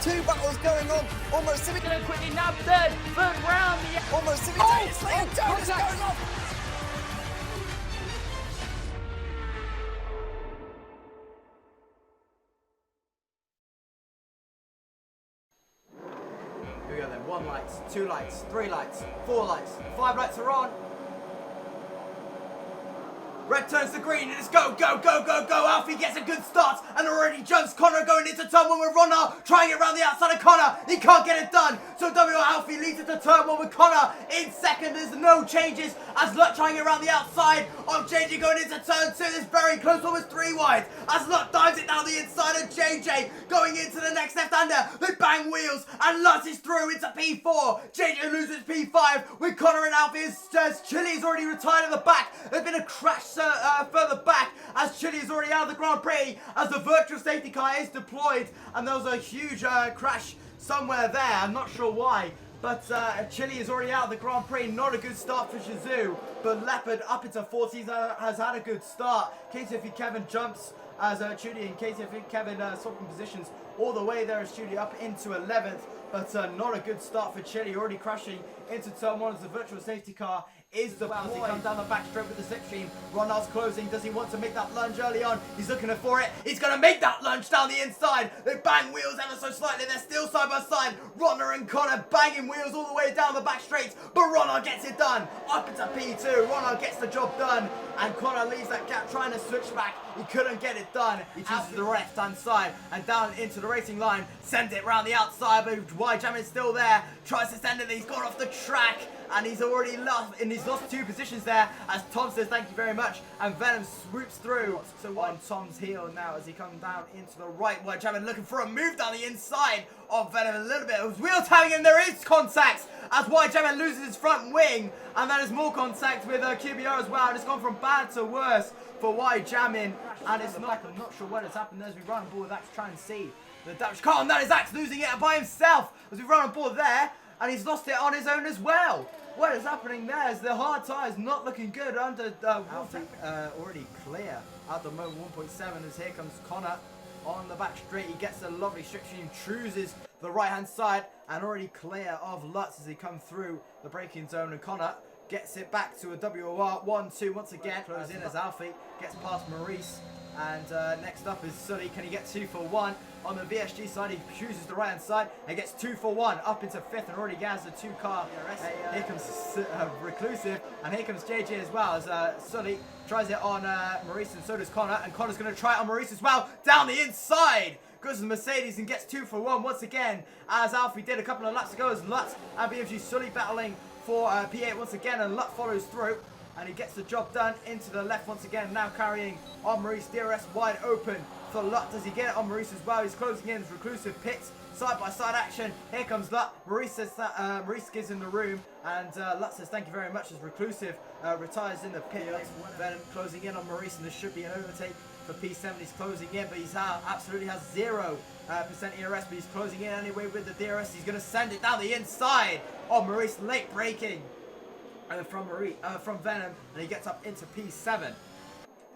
two battles going on. Almost Gonna quickly nab third round. Almost simultaneously. Jonas going off. Here we go then. 1 lights, 2 lights, 3 lights, 4 lights, 5 lights are on. Red turns to green and it's go, go, go, go, go. Alfie gets a good start and already jumps Connor going into turn 1 with Ronnar trying it around the outside of Connor. He can't get it done. So Alfie leads it to turn 1 with Connor in second. There's no changes as Luck trying it around the outside of JJ going into turn 2. It's very close, almost 3 wide as Luck dives it down the inside of JJ going into the next left-hander. They bang wheels and Lutz is through into P4. JJ loses P5 with Connor and Alfie as Chili's already retired at the back. There's been a crash further back as Chile is already out of the Grand Prix as the virtual safety car is deployed, and there was a huge crash somewhere there. I'm not sure why, but Chile is already out of the Grand Prix. Not a good start for Shazoo, but Leopard up into 40s has had a good start. KTF Kevin jumps as Judy and KTF Kevin swapping positions all the way there as Judy up into 11th, but not a good start for Chile, already crashing into turn 1 as the virtual safety car is the he comes down the back straight with the slipstream. Ronald's closing. Does he want to make that lunge early on? He's looking for it. He's going to make that lunge down the inside. They bang wheels ever so slightly. They're still side by side. Ronald and Connor banging wheels all the way down the back straight. But Ronald gets it done. Up into P2. Ronald gets the job done. And Connor leaves that gap trying to switch back. He couldn't get it done. He chooses the left-hand side and down into the racing line. Sends it round the outside, but Y-Jam is still there. Tries to send it. He's gone off the track. And he's already lost, and he's lost 2 positions there as Tom says thank you very much, and Venom swoops through. So on Tom's heel now as he comes down into the right. Y-Jam looking for a move down the inside of Venom a little bit. It was wheel tagging and there is contact as Y-Jam loses his front wing, and there is more contact with QBR as well. And it's gone from bad to worse for Y-Jam, and it's not. I'm not sure what has happened as we run on board with Axe to try and see the dash car, and that is Axe losing it by himself as we run on board there. And he's lost it on his own as well. What is happening there is the hard tyres not looking good under Alfie, already clear at the moment 1.7 as here comes Connor on the back straight. He gets a lovely strip stream, chooses the right hand side and already clear of Lutz as he comes through the braking zone, and Connor gets it back to a WOR 1-2 once again. Close in as Alfie gets past Maurice. And next up is Sully. Can he get 2 for 1? On the VSG side, he chooses the right hand side and gets 2 for 1 up into 5th and already has the 2 car. Here comes Reclusive, and here comes JJ as well as Sully tries it on Maurice, and so does Connor. And Connor's going to try it on Maurice as well down the inside. Goes to the Mercedes and gets 2 for 1 once again, as Alfie did a couple of laps ago as Lutz and BFG Sully battling for P8 once again, and Lutz follows through. And he gets the job done into the left once again, now carrying on Maurice. DRS wide open for Lutt. Does he get it on Maurice as well? He's closing in as Reclusive pits. Side by side action. Here comes Lutt. Maurice says that Maurice gives him the room, and Lutt says thank you very much as Reclusive retires in the pit. Venom closing in on Maurice, and there should be an overtake for P7. He's closing in, but he's absolutely has 0% ERS, but he's closing in anyway with the DRS. He's going to send it down the inside on Maurice, late braking. From Venom, and he gets up into P7,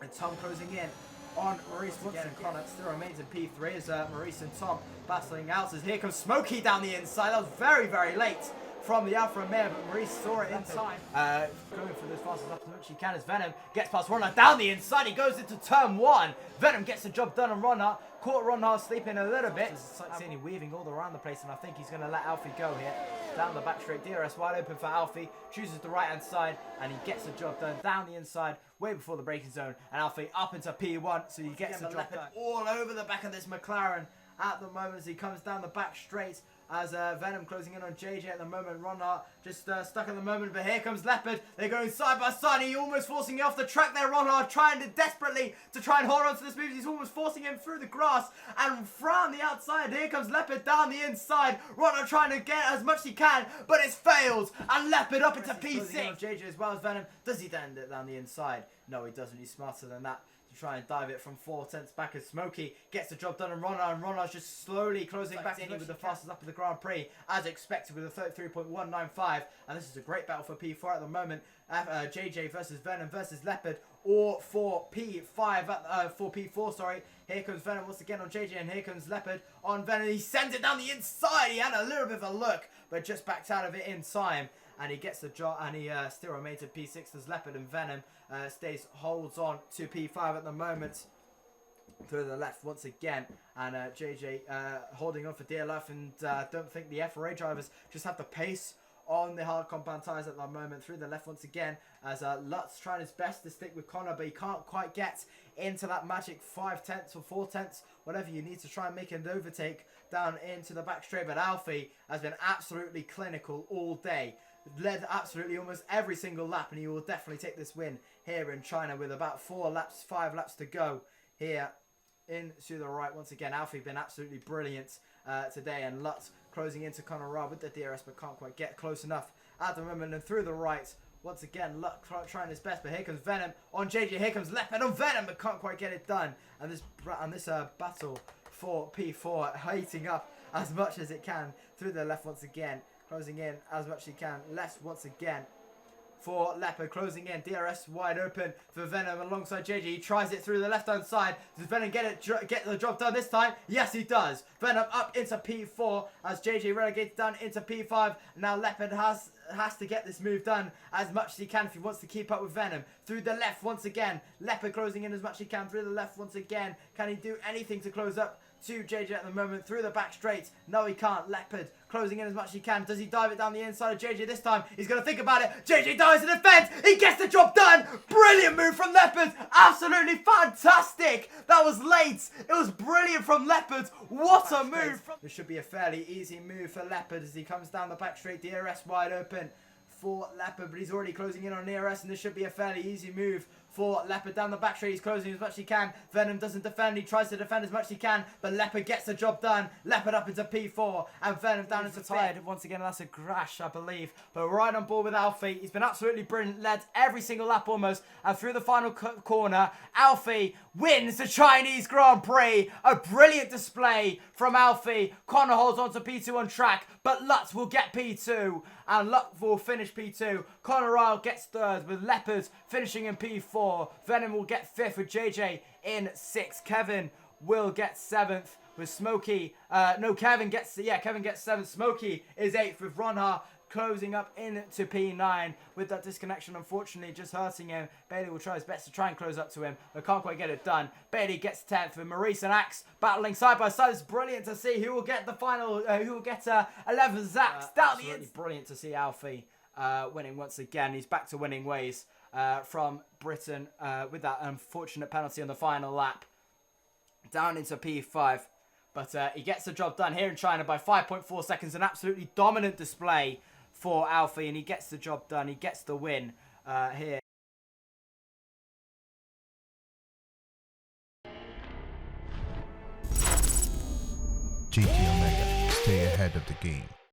and Tom closing in on Maurice once again. Connor still remains in P3 as Maurice and Tom battling out. As here comes Smokey down the inside. That was very, very late from the Alpha Mare, but Maurice saw it in time. Going for this fast as up as much he can as Venom gets past Ronnar down the inside. He goes into turn 1. Venom gets the job done on Ronnar. Caught Ronnar sleeping a little bit. Seeing him weaving all around the place, and I think he's going to let Alfie go here. Down the back straight, DRS wide open for Alfie. Chooses the right hand side, and he gets the job done down the inside, way before the braking zone. And Alfie up into P1, so he gets the job done all over the back of this McLaren at the moment as he comes down the back straight. As Venom closing in on JJ at the moment. Ronnar just stuck at the moment, but here comes Leopard. They're going side by side. He almost forcing it off the track there. Ronnar trying desperately to try and hold on to this move. He's almost forcing him through the grass. And from the outside, here comes Leopard down the inside. Ronnar trying to get as much as he can, but it's failed. And Leopard up into P6. JJ as well as Venom. Does he end it down the inside? No, he doesn't. He's smarter than that. Try and dive it from 4/10 back as Smokey gets the job done on Ronnar, and Ronnar's just slowly closing back in with the fastest up of the Grand Prix as expected with a 33.195, and this is a great battle for P4 at the moment. JJ versus Venom versus Leopard or for P5 for P4, sorry. Here comes Venom once again on JJ, and here comes Leopard on Venom. He sends it down the inside. He had a little bit of a look, but just backed out of it in time. And he gets the job, and he still remains at P6 as Leopard, and Venom holds on to P5 at the moment. Through the left once again, and JJ holding on for dear life, and don't think the FRA drivers just have the pace on the hard compound tyres at the moment. Through the left once again, as Lutz trying his best to stick with Connor, but he can't quite get into that magic 5/10 or 4/10, whatever you need to try and make an overtake down into the back straight. But Alfie has been absolutely clinical all day. Led absolutely almost every single lap, and he will definitely take this win here in China with about 5 laps to go here. In to the right once again. Alfie been absolutely brilliant today, and Lutz closing into Connor Ra with the DRS, but can't quite get close enough at the moment. And through the right once again, Lutz trying his best, but here comes Venom on JJ. Here comes Leopard on Venom, but can't quite get it done. And this battle for P4 heating up as much as it can. Through the left once again, closing in as much as he can. Left once again for Leopard, closing in. DRS wide open for Venom alongside JJ. He tries it through the left-hand side. Does Venom get the job done this time? Yes, he does. Venom up into P4 as JJ relegates down into P5. Now Leopard has to get this move done as much as he can if he wants to keep up with Venom. Through the left once again. Leopard closing in as much as he can. Through the left once again. Can he do anything to close up to JJ at the moment? Through the back straight. No, he can't. Leopard closing in as much as he can. Does he dive it down the inside of JJ this time? He's going to think about it. JJ dives in defense. He gets the job done. Brilliant move from Leopard. Absolutely fantastic. That was late. It was brilliant from Leopard. What a move. This should be a fairly easy move for Leopard as he comes down the back straight. DRS wide open for Leopard, but he's already closing in on DRS, and this should be a fairly easy move for Leopard down the back straight. He's closing as much as he can. Venom doesn't defend. He tries to defend as much as he can, but Leopard gets the job done. Leopard up into P4, and Venom down into tired. Once again, that's a crash, I believe, but right on board with Alfie. He's been absolutely brilliant. Led every single lap almost, and through the final corner, Alfie wins the Chinese Grand Prix. A brilliant display from Alfie. Connor holds on to P2 on track, but Lutz will get P2, and Lutz will finish P2. Connor Ryle gets third, with Leopard finishing in P4. Venom will get 5th with JJ in 6th. Kevin will get 7th with Smokey. Kevin gets 7th. Smokey is 8th with Ronha closing up into P9 with that disconnection, unfortunately just hurting him. Bailey will try his best to try and close up to him, but can't quite get it done. Bailey gets 10th with Maurice and Axe battling side by side. It's brilliant to see who will get the final, who will get 11th. Axe down the end. Brilliant to see Alfie winning once again. He's back to winning ways from Britain with that unfortunate penalty on the final lap down into P5. But he gets the job done here in China by 5.4 seconds. An absolutely dominant display for Alfie, and he gets the job done. He gets the win here. GT Omega, stay ahead of the game.